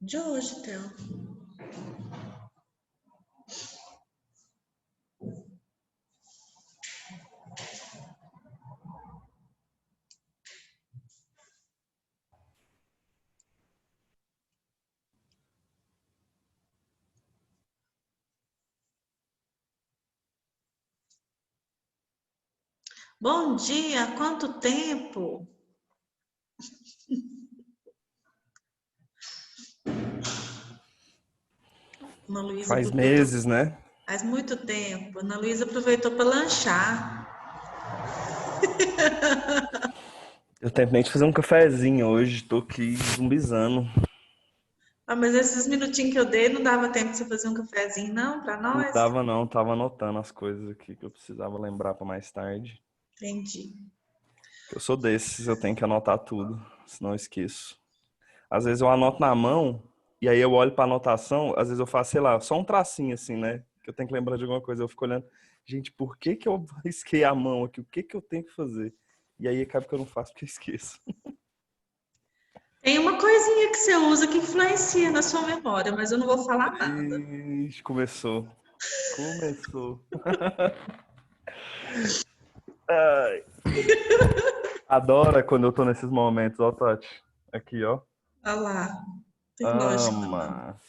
De hoje, Theo. Bom dia, quanto tempo? Ana Luísa Faz aproveitou. meses, né? Faz muito tempo. Ana Luísa aproveitou para lanchar. Eu tentei de fazer um cafezinho hoje, tô aqui zumbizando. Ah, mas esses minutinhos que eu dei não dava tempo de você fazer um cafezinho, não, para Não nós? dava não, tava anotando as coisas aqui que eu precisava lembrar pra mais tarde. Entendi. Que eu sou desses, eu tenho que anotar tudo, senão eu esqueço. Às vezes eu anoto na mão e aí eu olho pra anotação, às vezes eu faço, sei lá, só um tracinho assim, né? Que eu tenho que lembrar de alguma coisa, eu fico olhando, gente, por que que eu risquei a mão aqui? O que que eu tenho que fazer? E aí acaba que eu não faço porque eu esqueço. Tem uma coisinha que você usa que influencia na sua memória, mas eu não vou falar nada. Ixi, começou. Começou. Ai. Adora quando eu tô nesses momentos, ó, Tati. Aqui, ó. Olha lá, tem lógica, não. Ama.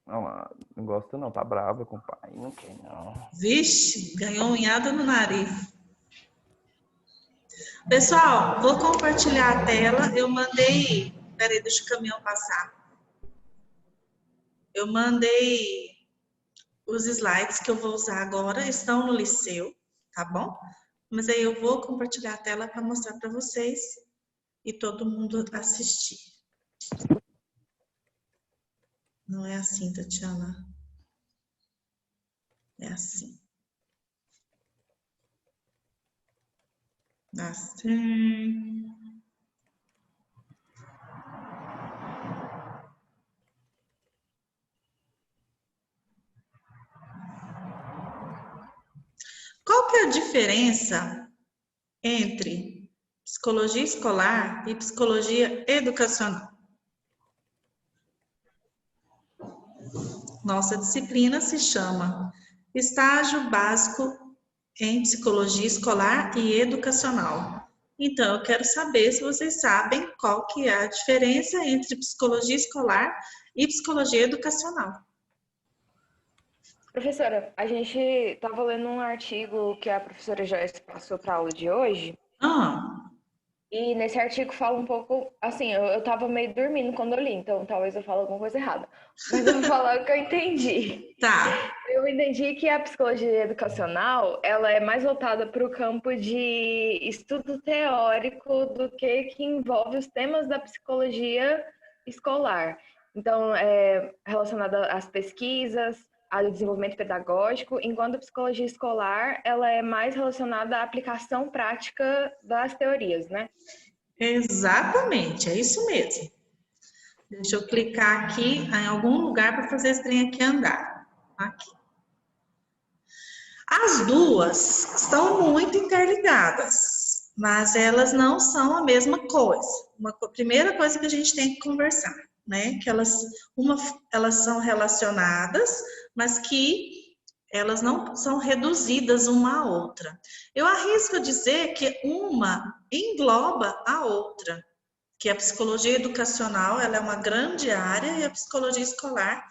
Olha lá. Não gosta não, tá brava com o pai. Não quer não. Vixe, ganhou unhada no nariz. Pessoal, vou compartilhar a tela. Eu mandei. Peraí, deixa o caminhão passar. Eu mandei os slides que eu vou usar agora, estão no Liceu, tá bom? Mas aí eu vou compartilhar a tela para mostrar para vocês e todo mundo assistir. Não é assim, Tatiana. É assim. Assim. Qual que é a diferença entre psicologia escolar e psicologia educacional? Nossa disciplina se chama Estágio Básico em Psicologia Escolar e Educacional. Então, eu quero saber se vocês sabem qual que é a diferença entre psicologia escolar e psicologia educacional. Professora, a gente estava lendo um artigo que a professora Joyce passou para a aula de hoje, Ah, e nesse artigo fala um pouco, assim, eu estava meio dormindo quando eu li, então talvez eu fale alguma coisa errada, mas eu vou falar o que eu entendi. tá. Eu entendi que a psicologia educacional, ela é mais voltada para o campo de estudo teórico do que envolve os temas da psicologia escolar. Então, é relacionada às pesquisas, ao desenvolvimento pedagógico, enquanto a psicologia escolar, ela é mais relacionada à aplicação prática das teorias, né? Exatamente, é isso mesmo. Deixa eu clicar aqui em algum lugar para fazer esse trem aqui andar. Aqui. As duas estão muito interligadas, mas elas não são a mesma coisa. Primeira coisa que a gente tem que conversar, né? Que elas são relacionadas, mas que elas não são reduzidas uma à outra. Eu arrisco dizer que uma engloba a outra, que a psicologia educacional ela é uma grande área e a psicologia escolar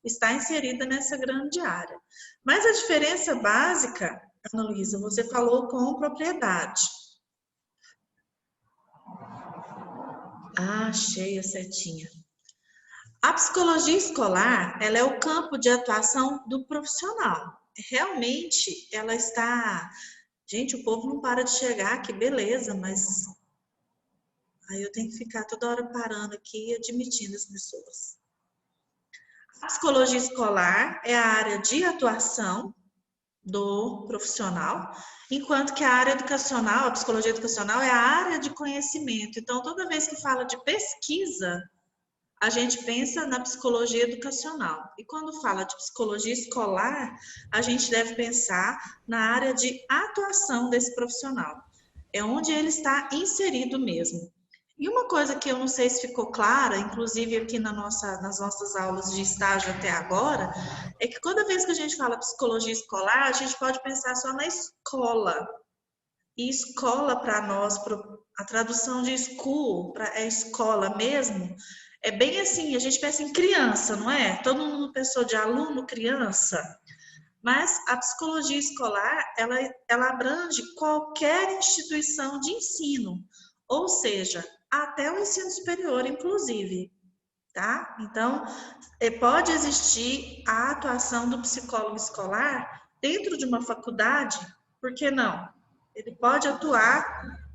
está inserida nessa grande área. Mas a diferença básica, Ana Luísa, você falou com propriedade. Ah, achei a setinha. A psicologia escolar, ela é o campo de atuação do profissional. Realmente, ela está... Gente, o povo não para de chegar, que beleza, mas aí eu tenho que ficar toda hora parando aqui e admitindo as pessoas. A psicologia escolar é a área de atuação do profissional, enquanto que a área educacional, a psicologia educacional, é a área de conhecimento. Então, toda vez que fala de pesquisa, a gente pensa na psicologia educacional. E quando fala de psicologia escolar, a gente deve pensar na área de atuação desse profissional. É onde ele está inserido mesmo. E uma coisa que eu não sei se ficou clara, inclusive aqui nas nossas aulas de estágio até agora, é que toda vez que a gente fala psicologia escolar, a gente pode pensar só na escola. E escola para nós, a tradução de school é escola mesmo, é bem assim, a gente pensa em criança, não é? Todo mundo pensou de aluno, criança. Mas a psicologia escolar, ela abrange qualquer instituição de ensino, ou seja, até o ensino superior, inclusive, tá? Então, pode existir a atuação do psicólogo escolar dentro de uma faculdade, por que não? Ele pode atuar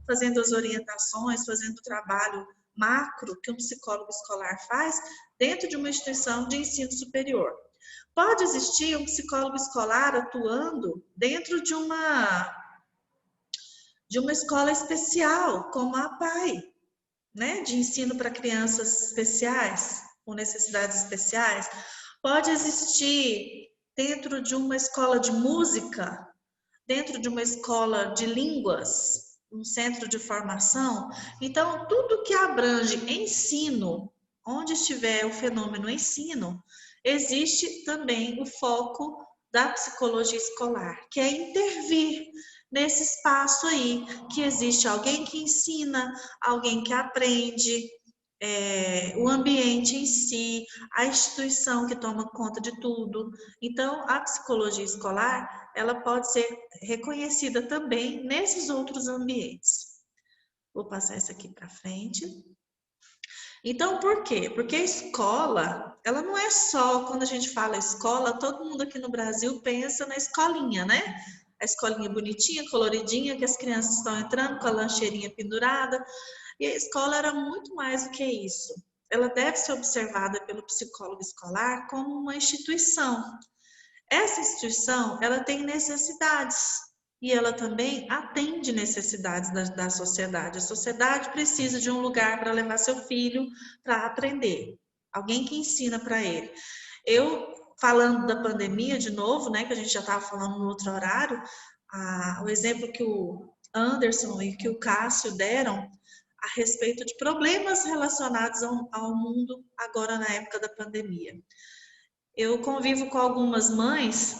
fazendo as orientações, fazendo o trabalho macro que um psicólogo escolar faz dentro de uma instituição de ensino superior. Pode existir um psicólogo escolar atuando dentro de uma escola especial, como a PAI, né, de ensino para crianças especiais, com necessidades especiais. Pode existir dentro de uma escola de música, dentro de uma escola de línguas, um centro de formação. Então, tudo que abrange ensino, onde estiver o fenômeno ensino, existe também o foco da psicologia escolar, que é intervir nesse espaço aí, que existe alguém que ensina, alguém que aprende, o ambiente em si, a instituição que toma conta de tudo. Então, a psicologia escolar, ela pode ser reconhecida também nesses outros ambientes. Vou passar isso aqui para frente. Então, por quê? Porque a escola, ela não é só, quando a gente fala escola, todo mundo aqui no Brasil pensa na escolinha, né? A escolinha bonitinha, coloridinha, que as crianças estão entrando com a lancheirinha pendurada. E a escola era muito mais do que isso. Ela deve ser observada pelo psicólogo escolar como uma instituição. Essa instituição, ela tem necessidades e ela também atende necessidades da sociedade. A sociedade precisa de um lugar para levar seu filho para aprender, alguém que ensina para ele. Eu, falando da pandemia de novo, né, que a gente já estava falando no outro horário, o exemplo que o Anderson e que o Cássio deram a respeito de problemas relacionados ao mundo agora na época da pandemia. Eu convivo com algumas mães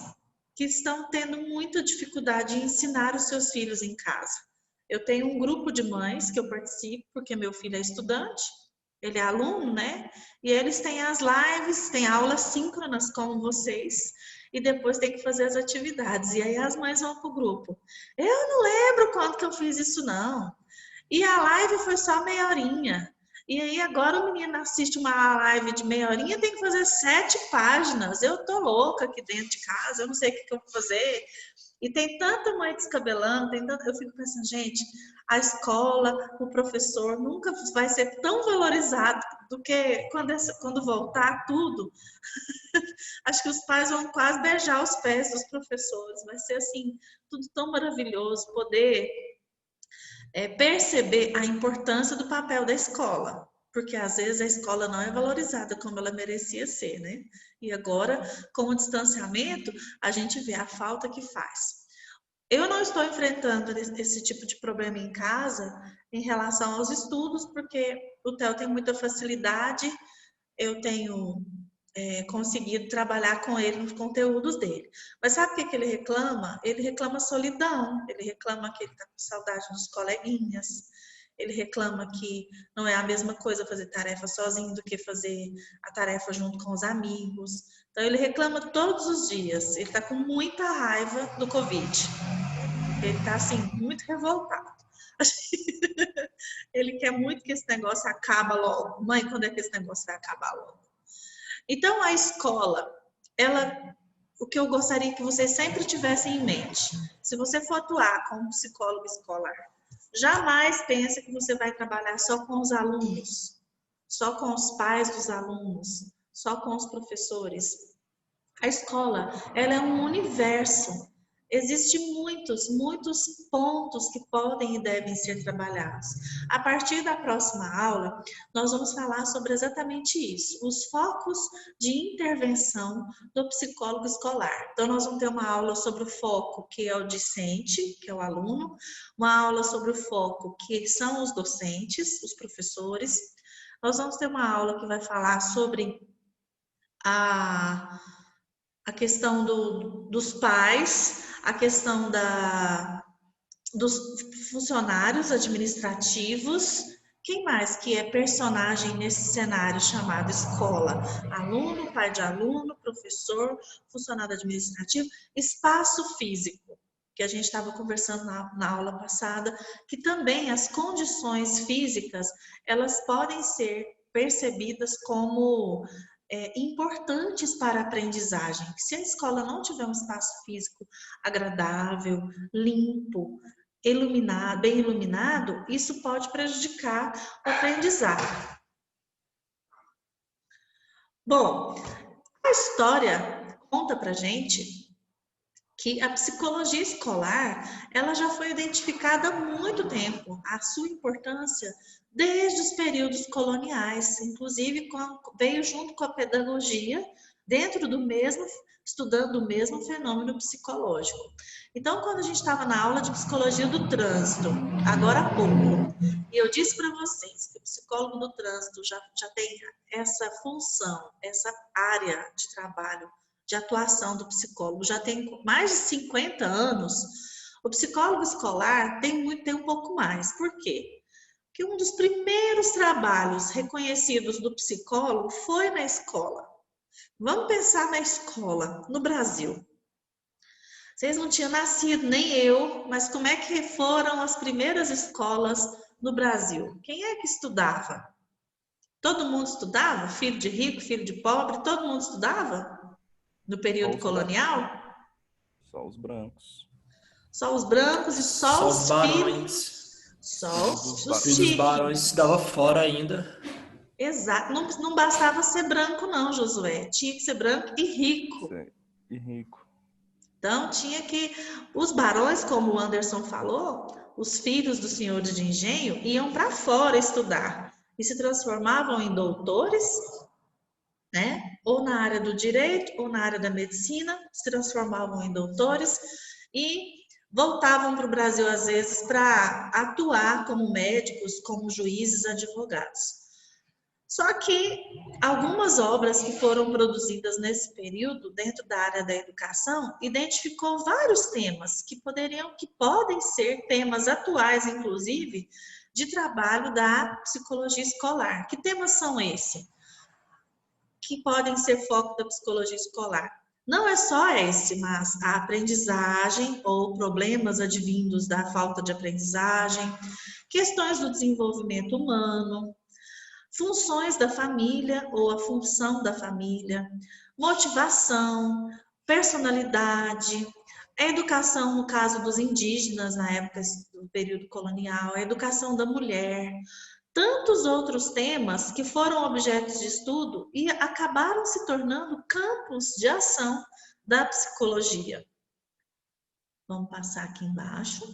que estão tendo muita dificuldade em ensinar os seus filhos em casa. Eu tenho um grupo de mães que eu participo, porque meu filho é estudante, ele é aluno, né? E eles têm as lives, têm aulas síncronas como vocês, e depois tem que fazer as atividades. E aí as mães vão para o grupo. Eu não lembro quando que eu fiz isso, não. E a live foi só meia horinha. E aí agora o menino assiste uma live de meia horinha, tem que fazer 7 páginas. Eu tô louca aqui dentro de casa, eu não sei o que eu vou fazer. E tem tanta mãe descabelando, eu fico pensando, gente, a escola, o professor nunca vai ser tão valorizado do que quando voltar tudo. Acho que os pais vão quase beijar os pés dos professores. Vai ser assim, tudo tão maravilhoso, poder perceber a importância do papel da escola, porque às vezes a escola não é valorizada como ela merecia ser, né? E agora, com o distanciamento, a gente vê a falta que faz. Eu não estou enfrentando esse tipo de problema em casa em relação aos estudos, porque o Theo tem muita facilidade, eu tenho conseguido trabalhar com ele nos conteúdos dele. Mas sabe o que ele reclama? Ele reclama solidão, ele reclama que ele está com saudade dos coleguinhas, ele reclama que não é a mesma coisa fazer tarefa sozinho do que fazer a tarefa junto com os amigos. Então ele reclama todos os dias, ele está com muita raiva do Covid. Ele está assim, muito revoltado. Ele quer muito que esse negócio acabe logo. Mãe, quando é que esse negócio vai acabar logo? Então, a escola, o que eu gostaria que vocês sempre tivessem em mente, se você for atuar como psicólogo escolar, jamais pense que você vai trabalhar só com os alunos, só com os pais dos alunos, só com os professores. A escola, ela é um universo. Existem muitos pontos que podem e devem ser trabalhados. A partir da próxima aula, nós vamos falar sobre exatamente isso, os focos de intervenção do psicólogo escolar. Então, nós vamos ter uma aula sobre o foco, que é o discente, que é o aluno, uma aula sobre o foco, que são os docentes, os professores. Nós vamos ter uma aula que vai falar sobre a questão dos pais, a questão dos funcionários administrativos. Quem mais que é personagem nesse cenário chamado escola? Aluno, pai de aluno, professor, funcionário administrativo, espaço físico, que a gente estava conversando na aula passada, que também as condições físicas, elas podem ser percebidas como importantes para a aprendizagem. Se a escola não tiver um espaço físico agradável, limpo, iluminado, bem iluminado, isso pode prejudicar o aprendizado. Bom, a história conta pra gente que a psicologia escolar, ela já foi identificada há muito tempo, a sua importância desde os períodos coloniais, inclusive veio junto com a pedagogia, dentro do mesmo, estudando o mesmo fenômeno psicológico. Então, quando a gente estava na aula de psicologia do trânsito, agora há pouco, e eu disse para vocês que o psicólogo do trânsito já tem essa função, essa área de trabalho, de atuação do psicólogo, já tem mais de 50 anos, o psicólogo escolar tem um pouco mais. Por quê? Porque um dos primeiros trabalhos reconhecidos do psicólogo foi na escola. Vamos pensar na escola, no Brasil. Vocês não tinham nascido, nem eu, mas como é que foram as primeiras escolas no Brasil? Quem é que estudava? Todo mundo estudava? Filho de rico, filho de pobre, todo mundo estudava? No período colonial? Só os brancos. Só os brancos e só os barões. Só os filhos dos barões estudava fora ainda. Exato. Não bastava ser branco não, Josué. Tinha que ser branco e rico. Sim. E rico. Então, tinha que... Os barões, como o Anderson falou, os filhos dos senhores de engenho iam para fora estudar. E se transformavam em doutores, né? Ou na área do direito, ou na área da medicina, se transformavam em doutores e voltavam para o Brasil, às vezes, para atuar como médicos, como juízes, advogados. Só que algumas obras que foram produzidas nesse período, dentro da área da educação, identificou vários temas que podem ser temas atuais, inclusive, de trabalho da psicologia escolar. Que temas são esses? Que podem ser foco da psicologia escolar. Não é só esse, mas a aprendizagem ou problemas advindos da falta de aprendizagem, questões do desenvolvimento humano, funções da família ou a função da família, motivação, personalidade, a educação no caso dos indígenas na época do período colonial, a educação da mulher, tantos outros temas que foram objetos de estudo e acabaram se tornando campos de ação da psicologia. Vamos passar aqui embaixo.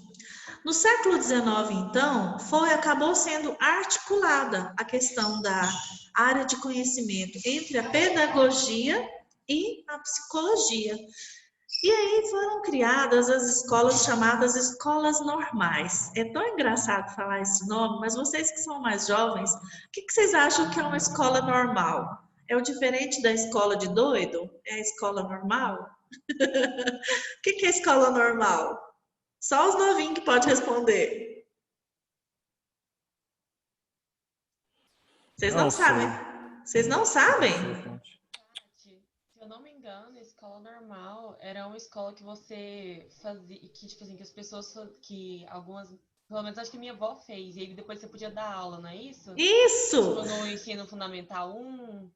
No século XIX, então, acabou sendo articulada a questão da área de conhecimento entre a pedagogia e a psicologia. E aí foram criadas as escolas chamadas escolas normais. É tão engraçado falar esse nome, mas vocês que são mais jovens, o que vocês acham que é uma escola normal? É o diferente da escola de doido? É a escola normal? O que é escola normal? Só os novinhos que podem responder. Vocês não sabem? Vocês não sabem? Se eu não me engano, a escola normal era uma escola que você fazia, que tipo assim, que as pessoas, que algumas, pelo menos acho que minha avó fez, e aí depois você podia dar aula, não é isso? Isso! Tipo, no ensino fundamental 1.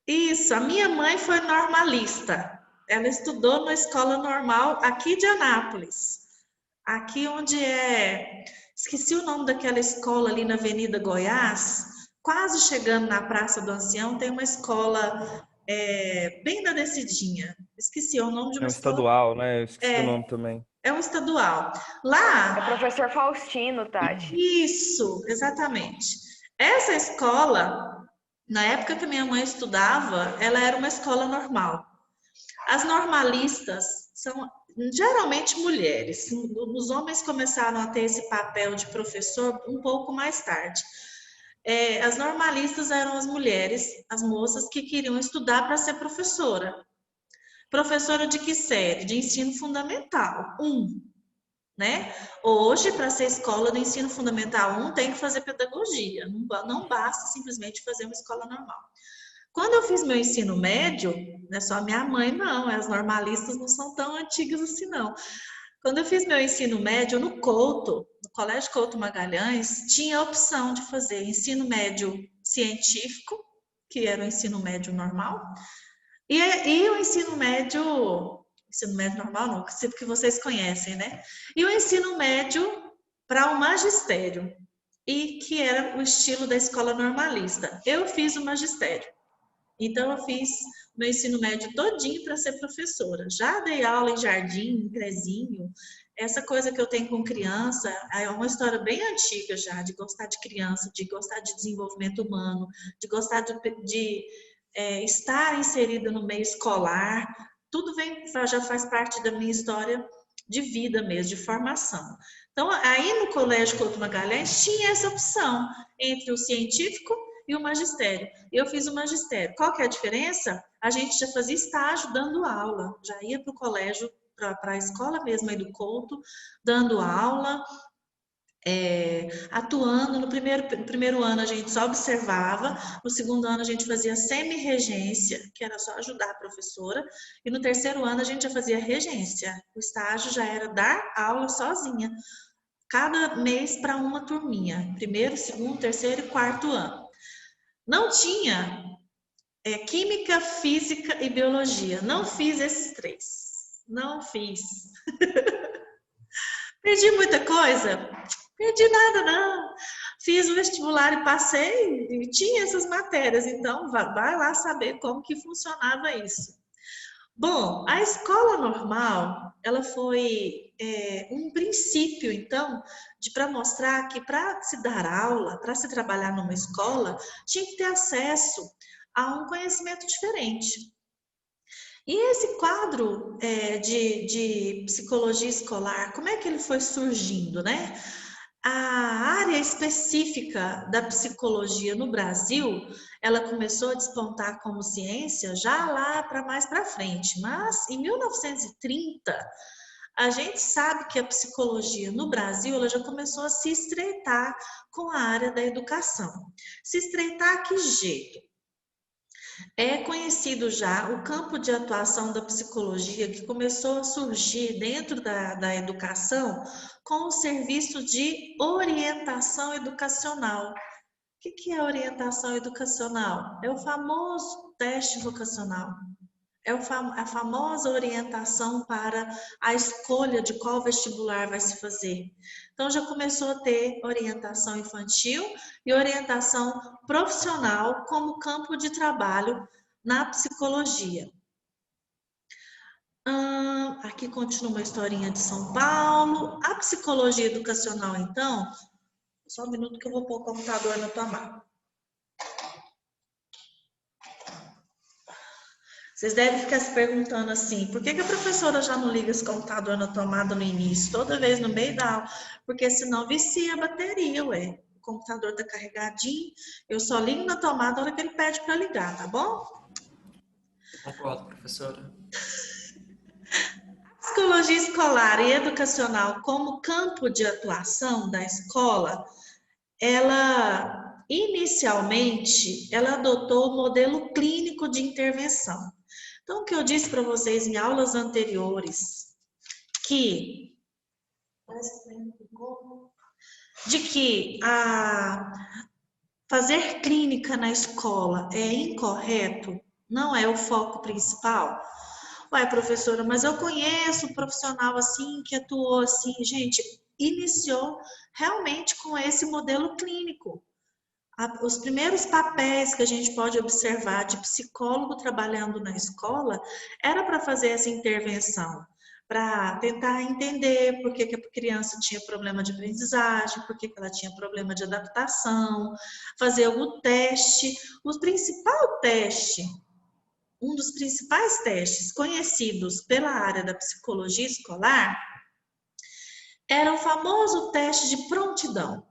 Isso, a minha mãe foi normalista. Ela estudou numa escola normal aqui de Anápolis. Aqui onde esqueci o nome daquela escola ali na Avenida Goiás, quase chegando na Praça do Ancião, tem uma escola bem da descidinha. Esqueci o nome de É uma um escola. estadual, né? Eu esqueci o nome também. É um estadual. É Lá, professor Faustino, Tati. isso, exatamente. Essa escola, na época que minha mãe estudava, ela era uma escola normal. As normalistas são geralmente mulheres. Os homens começaram a ter esse papel de professor um pouco mais tarde. As normalistas eram as mulheres, as moças que queriam estudar para ser professora. Professora de que série? De ensino fundamental, 1, né? Hoje, para ser escola do ensino fundamental 1, tem que fazer pedagogia. Não basta simplesmente fazer uma escola normal. Quando eu fiz meu ensino médio, não é só minha mãe, não, as normalistas não são tão antigas assim, não. Quando eu fiz meu ensino médio no Couto, no Colégio Couto Magalhães, tinha a opção de fazer ensino médio científico, que era o ensino médio normal, e o ensino médio normal não, que vocês conhecem, né? E o ensino médio para o magistério, e que era o estilo da escola normalista. Eu fiz o magistério. Então, eu fiz meu ensino médio todinho para ser professora. Já dei aula em jardim, em prezinho. Essa coisa que eu tenho com criança é uma história bem antiga já, de gostar de criança, de gostar de desenvolvimento humano, de gostar de estar inserida no meio escolar. Tudo já faz parte da minha história de vida mesmo, de formação. Então, aí no Colégio Couto Magalhães tinha essa opção entre o científico e o magistério. Eu fiz o magistério. Qual que é a diferença? A gente já fazia estágio dando aula, já ia para o colégio, para a escola mesmo aí do Couto, dando aula, atuando. No primeiro ano a gente só observava, no segundo ano a gente fazia semi-regência, que era só ajudar a professora, e no terceiro ano a gente já fazia regência. O estágio já era dar aula sozinha, cada mês para uma turminha, primeiro, segundo, terceiro e quarto ano. Não tinha química, física e biologia. Não fiz esses 3. Não fiz. Perdi muita coisa? Perdi nada, não. Fiz o vestibular e passei e tinha essas matérias. Então, vai lá saber como que funcionava isso. Bom, a escola normal, ela foi um princípio, então, para mostrar que para se dar aula, para se trabalhar numa escola, tinha que ter acesso a um conhecimento diferente. E esse quadro de psicologia escolar, como é que ele foi surgindo, né? A área específica da psicologia no Brasil, ela começou a despontar como ciência já lá mais para frente, mas em 1930, a gente sabe que a psicologia no Brasil ela já começou a se estreitar com a área da educação. Se estreitar que jeito? É conhecido já o campo de atuação da psicologia que começou a surgir dentro da educação com o serviço de orientação educacional. O que é orientação educacional? É o famoso teste vocacional. É a famosa orientação para a escolha de qual vestibular vai se fazer. Então, já começou a ter orientação infantil e orientação profissional como campo de trabalho na psicologia. Aqui continua uma historinha de São Paulo. A psicologia educacional, então, só um minuto que eu vou pôr o computador na tomada. Vocês devem ficar se perguntando assim, por que a professora já não liga esse computador na tomada no início, toda vez no meio da aula? Porque senão vicia a bateria, ué. O computador tá carregadinho, eu só ligo na tomada na hora que ele pede para ligar, tá bom? Concordo, professora. Psicologia escolar e educacional como campo de atuação da escola, ela inicialmente ela adotou o modelo clínico de intervenção. Então, o que eu disse para vocês em aulas anteriores, que fazer clínica na escola é incorreto, não é o foco principal. Ué, professora, mas eu conheço um profissional assim, que atuou assim. Gente, iniciou realmente com esse modelo clínico. Os primeiros papéis que a gente pode observar de psicólogo trabalhando na escola era para fazer essa intervenção, para tentar entender por que a criança tinha problema de aprendizagem, por que ela tinha problema de adaptação, fazer o teste. O principal teste, um dos principais testes conhecidos pela área da psicologia escolar, era o famoso teste de prontidão,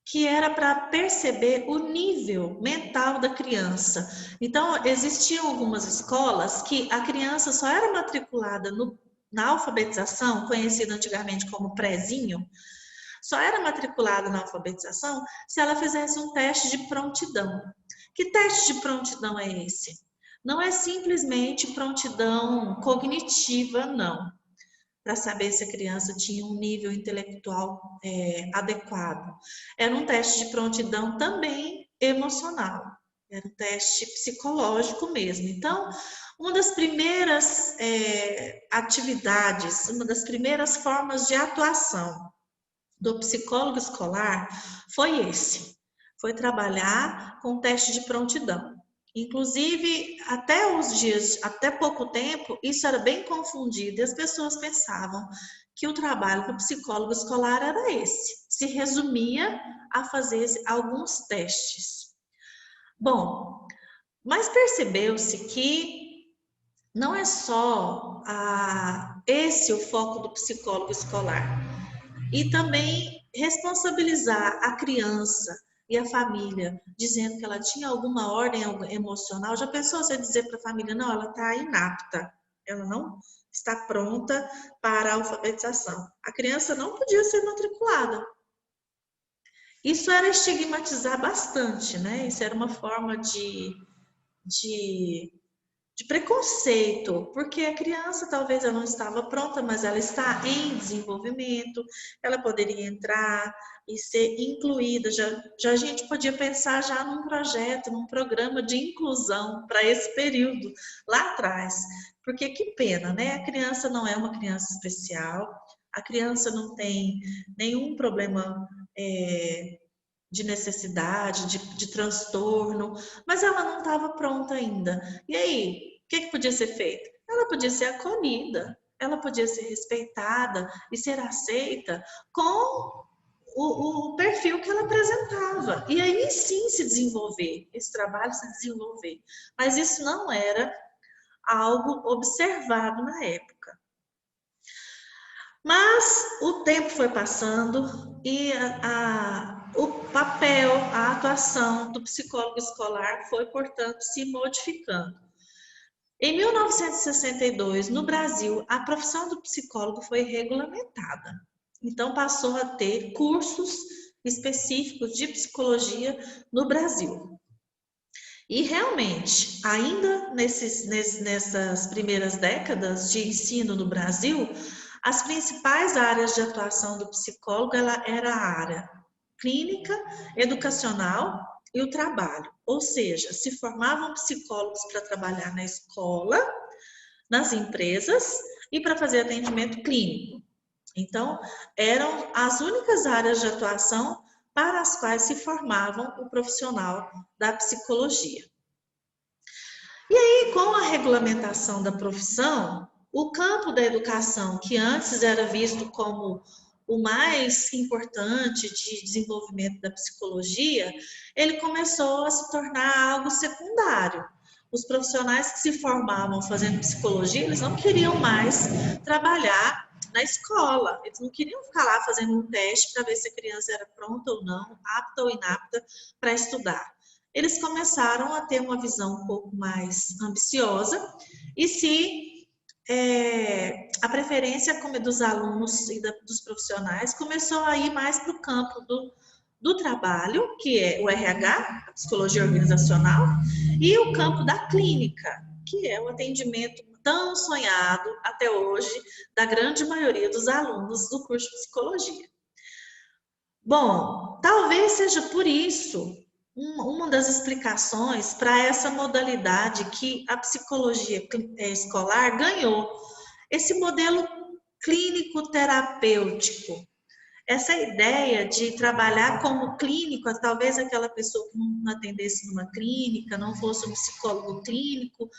que era para perceber o nível mental da criança. Então, existiam algumas escolas que a criança só era matriculada na alfabetização, conhecida antigamente como prézinho, só era matriculada na alfabetização se ela fizesse um teste de prontidão. Que teste de prontidão é esse? Não é simplesmente prontidão cognitiva, não, para saber se a criança tinha um nível intelectual adequado. Era um teste de prontidão também emocional, era um teste psicológico mesmo. Então, uma das primeiras atividades, uma das primeiras formas de atuação do psicólogo escolar foi trabalhar com o teste de prontidão. Inclusive, até pouco tempo, isso era bem confundido e as pessoas pensavam que o trabalho do psicólogo escolar era esse, se resumia a fazer alguns testes. Bom, mas percebeu-se que não é só esse o foco do psicólogo escolar, e também responsabilizar a criança e a família, dizendo que ela tinha alguma ordem emocional. Já pensou você dizer para a família, não, ela está inapta, ela não está pronta para a alfabetização. A criança não podia ser matriculada. Isso era estigmatizar bastante, né? Isso era uma forma de preconceito, porque a criança talvez ela não estava pronta, mas ela está em desenvolvimento, ela poderia entrar e ser incluída. Já a gente podia pensar já num projeto, num programa de inclusão para esse período lá atrás, porque que pena, né? A criança não é uma criança especial, a criança não tem nenhum problema de necessidade, de transtorno, mas ela não estava pronta ainda. E aí, o que podia ser feito? Ela podia ser acolhida, ela podia ser respeitada e ser aceita com o perfil que ela apresentava. E aí sim se desenvolver, esse trabalho se desenvolver. Mas isso não era algo observado na época. Mas o tempo foi passando e o papel, a atuação do psicólogo escolar foi, portanto, se modificando. Em 1962, no Brasil, a profissão do psicólogo foi regulamentada. Então, passou a ter cursos específicos de psicologia no Brasil. E realmente, ainda nessas primeiras décadas de ensino no Brasil, as principais áreas de atuação do psicólogo era a área clínica, educacional e o trabalho. Ou seja, se formavam psicólogos para trabalhar na escola, nas empresas e para fazer atendimento clínico. Então, eram as únicas áreas de atuação para as quais se formavam o profissional da psicologia. E aí, com a regulamentação da profissão, o campo da educação, que antes era visto como o mais importante de desenvolvimento da psicologia, ele começou a se tornar algo secundário. Os profissionais que se formavam fazendo psicologia, eles não queriam mais trabalhar na escola, eles não queriam ficar lá fazendo um teste para ver se a criança era pronta ou não, apta ou inapta para estudar. Eles começaram a ter uma visão um pouco mais ambiciosa e a preferência dos alunos e dos profissionais começou a ir mais para o campo do trabalho, que é o RH, a psicologia organizacional, e o campo da clínica, que é o atendimento tão sonhado até hoje da grande maioria dos alunos do curso de psicologia. Bom, talvez seja por isso uma das explicações para essa modalidade que a psicologia escolar ganhou, esse modelo clínico terapêutico, essa ideia de trabalhar como clínico, talvez aquela pessoa que não atendesse numa clínica, não fosse um psicólogo clínico,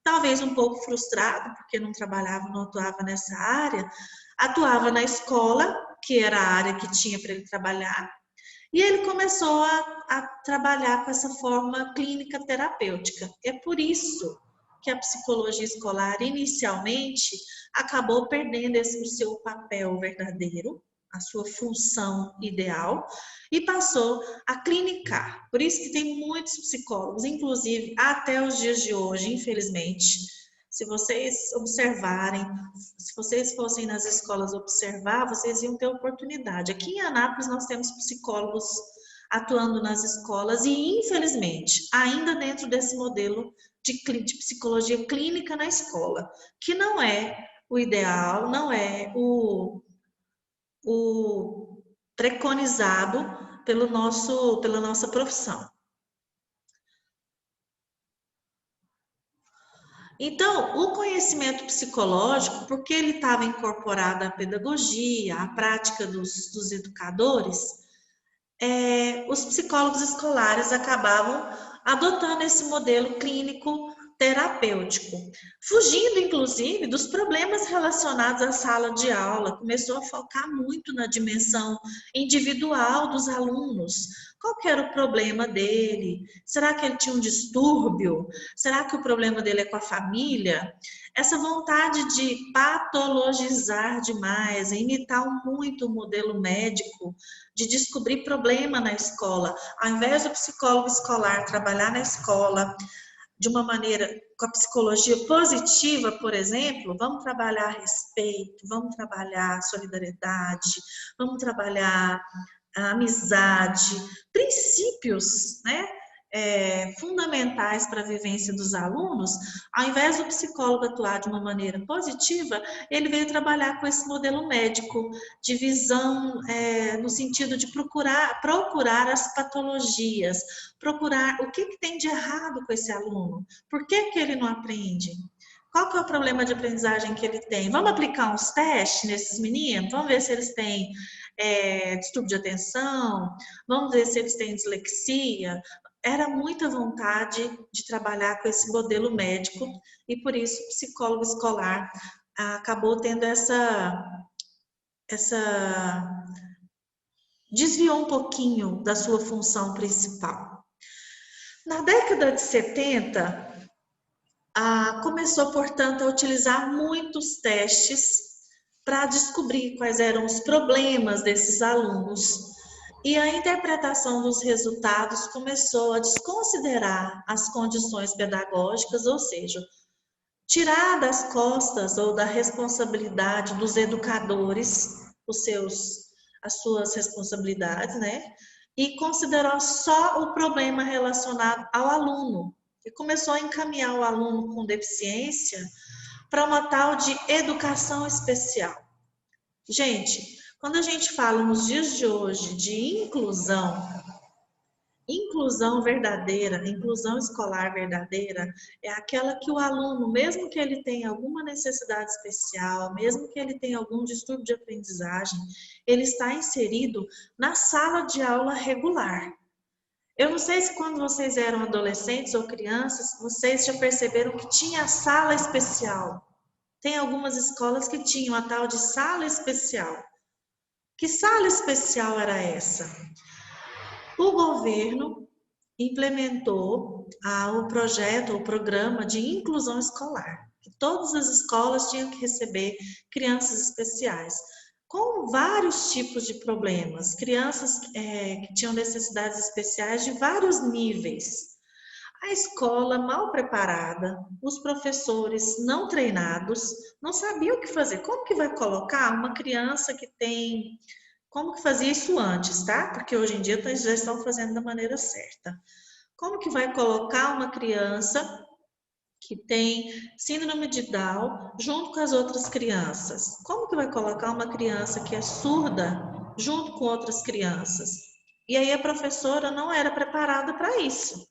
talvez um pouco frustrado, porque não trabalhava, não atuava nessa área, atuava na escola, que era a área que tinha para ele trabalhar, e ele começou a trabalhar com essa forma clínica terapêutica. É por isso que a psicologia escolar, inicialmente, acabou perdendo esse seu papel verdadeiro, a sua função ideal, e passou a clinicar. Por isso que tem muitos psicólogos, inclusive até os dias de hoje, infelizmente. Se vocês observarem, se vocês fossem nas escolas observar, vocês iam ter oportunidade. Aqui em Anápolis nós temos psicólogos atuando nas escolas e, infelizmente, ainda dentro desse modelo de psicologia clínica na escola, que não é o ideal, não é o preconizado pela nossa profissão. Então, o conhecimento psicológico, porque ele estava incorporado à pedagogia, à prática dos educadores, os psicólogos escolares acabavam adotando esse modelo clínico terapêutico, fugindo inclusive dos problemas relacionados à sala de aula, começou a focar muito na dimensão individual dos alunos. Qual que era o problema dele? Será que ele tinha um distúrbio? Será que o problema dele é com a família? Essa vontade de patologizar demais, imitar muito o modelo médico, de descobrir problema na escola, ao invés do psicólogo escolar trabalhar na escola de uma maneira com a psicologia positiva, por exemplo, vamos trabalhar respeito, vamos trabalhar solidariedade, vamos trabalhar a amizade, princípios, né, fundamentais para a vivência dos alunos. Ao invés do psicólogo atuar de uma maneira positiva, ele veio trabalhar com esse modelo médico de visão no sentido de procurar as patologias, procurar o que tem de errado com esse aluno, por que ele não aprende, qual que é o problema de aprendizagem que ele tem. Vamos aplicar uns testes nesses meninos, vamos ver se eles têm distúrbio de atenção, vamos ver se eles têm dislexia. Era muita vontade de trabalhar com esse modelo médico e por isso o psicólogo escolar acabou tendo desviou um pouquinho da sua função principal. Na década de 70, começou, portanto, a utilizar muitos testes para descobrir quais eram os problemas desses alunos. E a interpretação dos resultados começou a desconsiderar as condições pedagógicas, ou seja, tirar das costas ou da responsabilidade dos educadores as suas responsabilidades, né? E considerou só o problema relacionado ao aluno. E começou a encaminhar o aluno com deficiência para uma tal de educação especial. Gente, quando a gente fala nos dias de hoje de inclusão verdadeira, inclusão escolar verdadeira, é aquela que o aluno, mesmo que ele tenha alguma necessidade especial, mesmo que ele tenha algum distúrbio de aprendizagem, ele está inserido na sala de aula regular. Eu não sei se quando vocês eram adolescentes ou crianças, vocês já perceberam que tinha sala especial. Tem algumas escolas que tinham a tal de sala especial. Que sala especial era essa? O governo implementou o programa de inclusão escolar, que todas as escolas tinham que receber crianças especiais, com vários tipos de problemas, crianças que tinham necessidades especiais de vários níveis. A escola mal preparada, os professores não treinados, não sabiam o que fazer. Como que vai colocar uma criança que tem... Como que fazia isso antes, tá? Porque hoje em dia já estão fazendo da maneira certa. Como que vai colocar uma criança que tem síndrome de Down junto com as outras crianças? Como que vai colocar uma criança que é surda junto com outras crianças? E aí a professora não era preparada para isso. O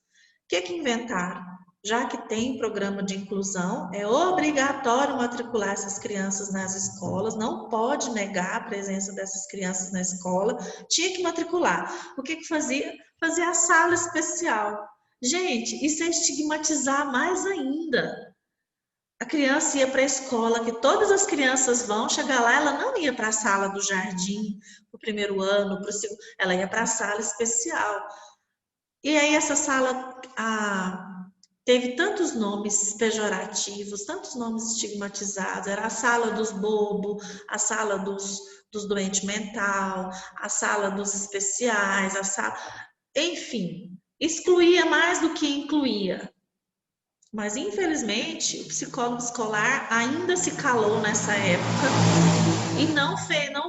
que inventaram? já que tem programa de inclusão, é obrigatório matricular essas crianças nas escolas, não pode negar a presença dessas crianças na escola, tinha que matricular. O que que fazia? Fazia a sala especial. Gente, isso é estigmatizar mais ainda. A criança ia para a escola, que todas as crianças vão, chegar lá, ela não ia para a sala do jardim, para o primeiro ano, para o segundo, ela ia para a sala especial. E aí essa sala teve tantos nomes pejorativos, tantos nomes estigmatizados, era a sala dos bobos, a sala dos doentes mental, a sala dos especiais, enfim, excluía mais do que incluía. Mas, infelizmente, o psicólogo escolar ainda se calou nessa época e não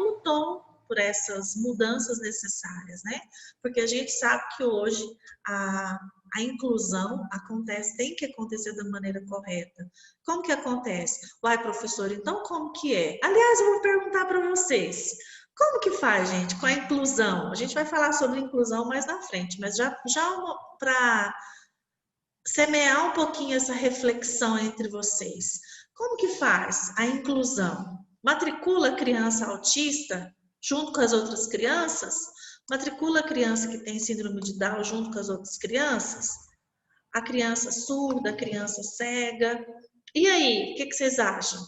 lutou por essas mudanças necessárias, né? Porque a gente sabe que hoje a inclusão acontece, tem que acontecer da maneira correta. Como que acontece? Uai, professor, então como que é? Aliás, eu vou perguntar para vocês. Como que faz, gente, com a inclusão? A gente vai falar sobre inclusão mais na frente, mas já para semear um pouquinho essa reflexão entre vocês. Como que faz a inclusão? Matricula a criança autista junto com as outras crianças? Matricula a criança que tem síndrome de Down junto com as outras crianças? A criança surda, a criança cega? E aí, o que vocês acham?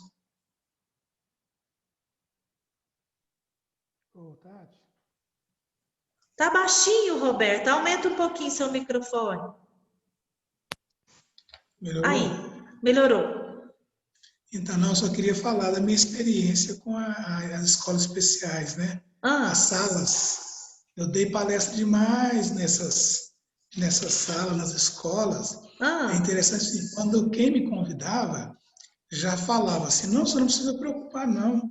Ô, Tati. Tá baixinho, Roberto. Aumenta um pouquinho seu microfone. Melhorou? Aí, melhorou. Então, não, eu só queria falar da minha experiência com as escolas especiais, né? As salas. Eu dei palestra demais nessas salas, nas escolas. É interessante assim, quando quem me convidava já falava assim, não, você não precisa preocupar, não.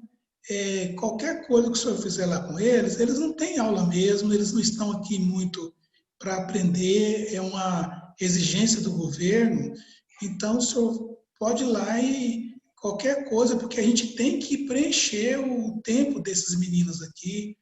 Qualquer coisa que o senhor fizer lá com eles não têm aula mesmo, eles não estão aqui muito para aprender, é uma exigência do governo. Então, o senhor pode ir lá e qualquer coisa, porque a gente tem que preencher o tempo desses meninos aqui.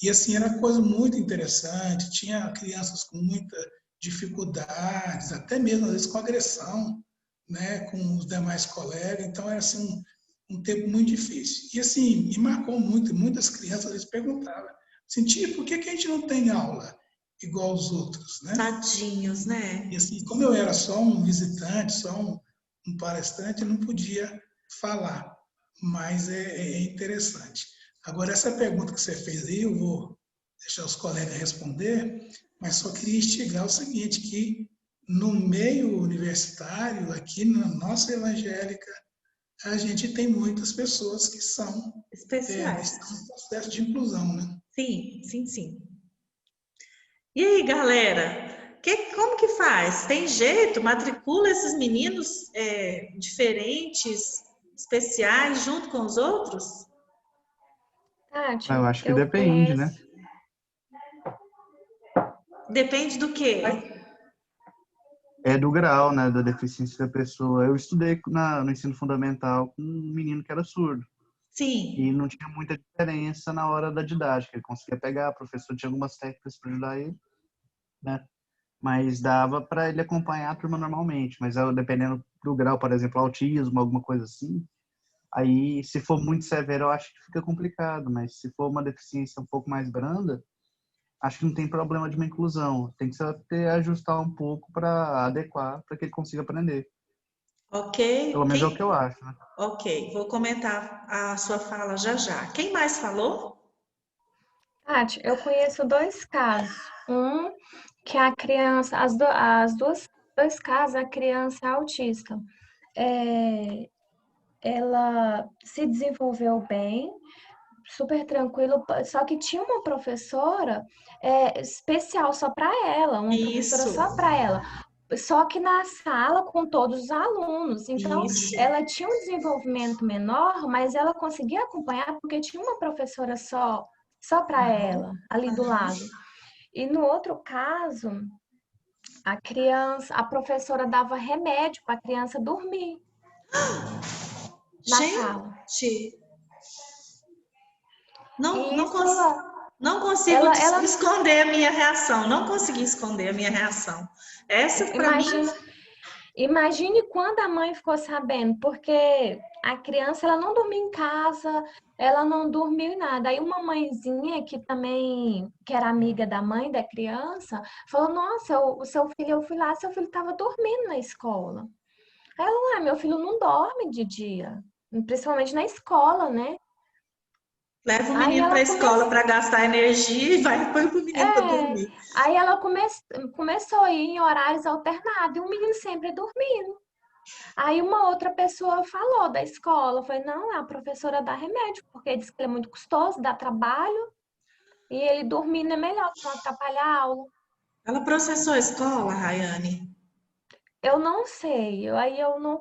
E, assim, era coisa muito interessante. Tinha crianças com muitas dificuldades, até mesmo, às vezes, com agressão, né, com os demais colegas. Então, era, assim, um tempo muito difícil. E, assim, me marcou muito. Muitas crianças, eles perguntavam, assim, tia, por que a gente não tem aula igual os outros, né? Tadinhos, né? E assim, como eu era só um visitante, só um palestrante, eu não podia falar, mas é interessante. Agora, essa pergunta que você fez aí, eu vou deixar os colegas responder, mas só queria instigar o seguinte, que no meio universitário, aqui na nossa evangélica, a gente tem muitas pessoas que são especiais. Estão em processo de inclusão, né? Sim, sim, sim. E aí, galera, como que faz? Tem jeito? Matricula esses meninos diferentes, especiais, junto com os outros? Tati, Eu acho que depende, né? Depende do quê? É do grau, né, da deficiência da pessoa. Eu estudei no ensino fundamental com um menino que era surdo. Sim. E não tinha muita diferença na hora da didática. Ele conseguia pegar, o professor tinha algumas técnicas para ajudar ele, né? Mas dava para ele acompanhar a turma normalmente. Mas dependendo do grau, por exemplo, autismo, alguma coisa assim, aí se for muito severo, eu acho que fica complicado. Mas se for uma deficiência um pouco mais branda, acho que não tem problema de uma inclusão. Tem que só ajustar um pouco para adequar, para que ele consiga aprender. Ok. Pelo menos é o que eu acho, né? Ok, vou comentar a sua fala já. Quem mais falou? Tati, eu conheço 2 casos. Um que a criança, dois casos, a criança é autista. Ela se desenvolveu bem, super tranquilo, só que tinha uma professora especial só para ela, uma professora só para ela. Só que na sala com todos os alunos. Então, ela tinha um desenvolvimento menor, mas ela conseguia acompanhar porque tinha uma professora só para ela, ali do lado. E no outro caso, a professora dava remédio para a criança dormir na sala. Não consigo esconder a minha reação. Não consegui esconder a minha reação. Essa, para mim, Imagine quando a mãe ficou sabendo, porque a criança ela não dormia em casa, ela não dormiu em nada. Aí uma mãezinha que também, que era amiga da mãe da criança, falou: Nossa, o seu filho, eu fui lá, seu filho estava dormindo na escola. Aí ela, meu filho não dorme de dia, principalmente na escola, né? Leva o Aí menino para ela a escola para gastar energia e vai põe o menino para é, dormir. aí ela começou a ir em horários alternados e o menino sempre dormindo. Aí uma outra pessoa falou da escola, foi, não, a professora dá remédio, porque diz que é muito custoso, dá trabalho, e ele dormindo é melhor, pra não atrapalhar a aula. Ela processou a escola, Rayane? Eu não sei, aí eu não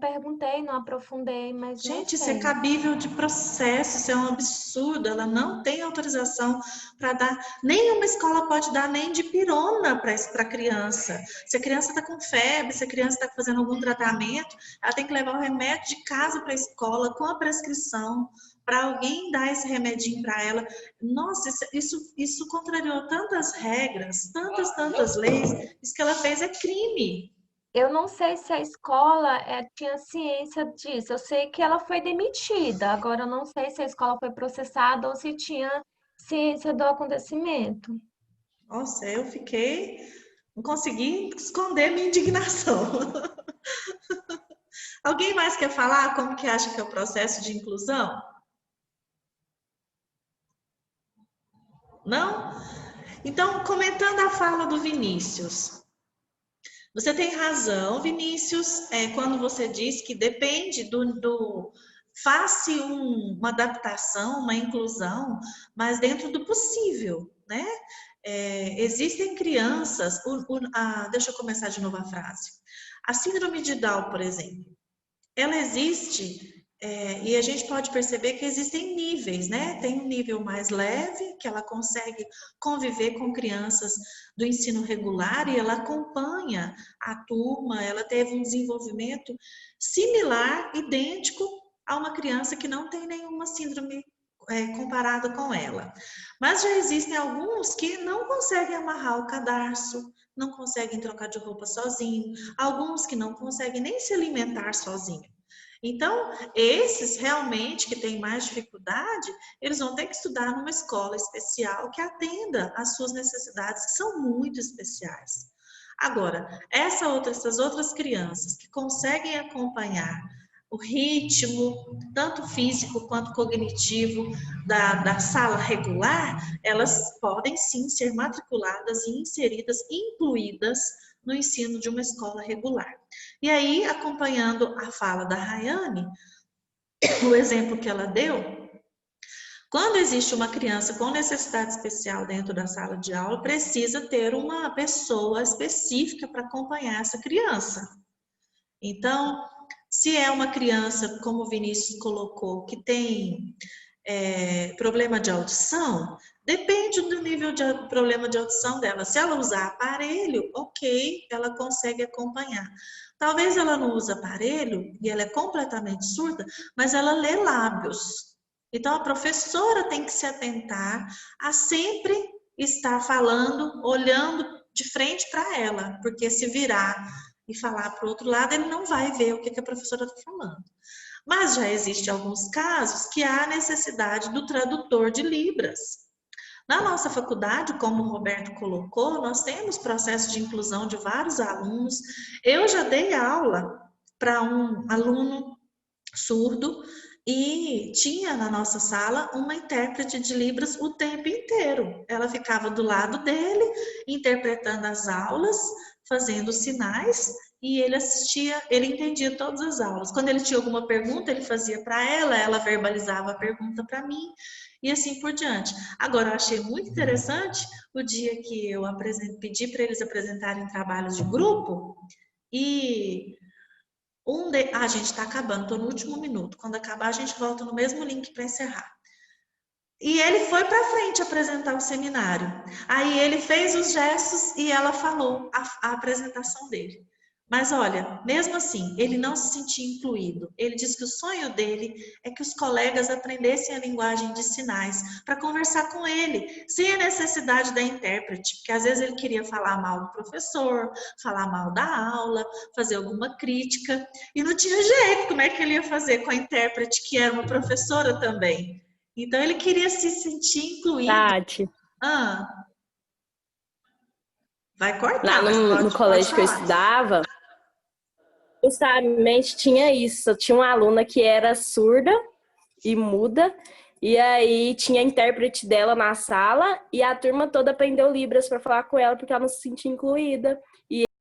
perguntei, não aprofundei, mas não Gente, isso é sei. cabível de processo, isso é um absurdo. Ela não tem autorização para dar, nenhuma escola pode dar nem de pirona para a criança. Se a criança está com febre, se a criança está fazendo algum tratamento, ela tem que levar o remédio de casa para a escola com a prescrição, para alguém dar esse remedinho para ela. Nossa, isso contrariou tantas regras, tantas leis. Isso que ela fez é crime. Eu não sei se a escola tinha ciência disso. Eu sei que ela foi demitida. Agora, eu não sei se a escola foi processada ou se tinha ciência do acontecimento. Nossa, eu fiquei, não consegui esconder minha indignação. Alguém mais quer falar como que acha que é o processo de inclusão? Não? Então, comentando a fala do Vinícius. Você tem razão, Vinícius, quando você diz que depende faz-se uma adaptação, uma inclusão, mas dentro do possível, né? Existem crianças, deixa eu começar de novo a frase. A síndrome de Down, por exemplo, ela existe e a gente pode perceber que existem níveis, né? Tem um nível mais leve, que ela consegue conviver com crianças do ensino regular e ela acompanha a turma, ela teve um desenvolvimento similar, idêntico a uma criança que não tem nenhuma síndrome comparada com ela. Mas já existem alguns que não conseguem amarrar o cadarço, não conseguem trocar de roupa sozinho, alguns que não conseguem nem se alimentar sozinho. Então, esses realmente que têm mais dificuldade, eles vão ter que estudar numa escola especial que atenda às suas necessidades, que são muito especiais. Agora, essas outras crianças que conseguem acompanhar o ritmo, tanto físico quanto cognitivo, da sala regular, elas podem sim ser matriculadas e inseridas, incluídas no ensino de uma escola regular. E aí, acompanhando a fala da Rayane, o exemplo que ela deu, quando existe uma criança com necessidade especial dentro da sala de aula, precisa ter uma pessoa específica para acompanhar essa criança. Então, se é uma criança, como o Vinícius colocou, que tem problema de audição, depende do nível de problema de audição dela. Se ela usar aparelho, ok, ela consegue acompanhar. Talvez ela não use aparelho e ela é completamente surda, mas ela lê lábios. Então, a professora tem que se atentar a sempre estar falando, olhando de frente para ela, porque se virar e falar para o outro lado, ele não vai ver o que a professora está falando. Mas já existem alguns casos que há necessidade do tradutor de Libras. Na nossa faculdade, como o Roberto colocou, nós temos processo de inclusão de vários alunos. Eu já dei aula para um aluno surdo e tinha na nossa sala uma intérprete de Libras o tempo inteiro. Ela ficava do lado dele, interpretando as aulas, fazendo sinais, e ele assistia, ele entendia todas as aulas. Quando ele tinha alguma pergunta, ele fazia para ela verbalizava a pergunta para mim, e assim por diante. Agora, eu achei muito interessante o dia que eu pedi para eles apresentarem trabalhos de grupo, e a gente está acabando, estou no último minuto. Quando acabar, a gente volta no mesmo link para encerrar. E ele foi para frente apresentar o seminário. Aí ele fez os gestos e ela falou a apresentação dele. Mas olha, mesmo assim, ele não se sentia incluído. Ele disse que o sonho dele é que os colegas aprendessem a linguagem de sinais para conversar com ele, sem a necessidade da intérprete, porque às vezes ele queria falar mal do professor, falar mal da aula, fazer alguma crítica, e não tinha jeito, como é que ele ia fazer com a intérprete, que era uma professora também? Então ele queria se sentir incluído. Tati, Ah, vai cortar, lá mas no pode colégio que eu falar. estudava, justamente tinha isso. Tinha uma aluna que era surda e muda, e aí tinha a intérprete dela na sala, e a turma toda aprendeu Libras para falar com ela, porque ela não se sentia incluída. E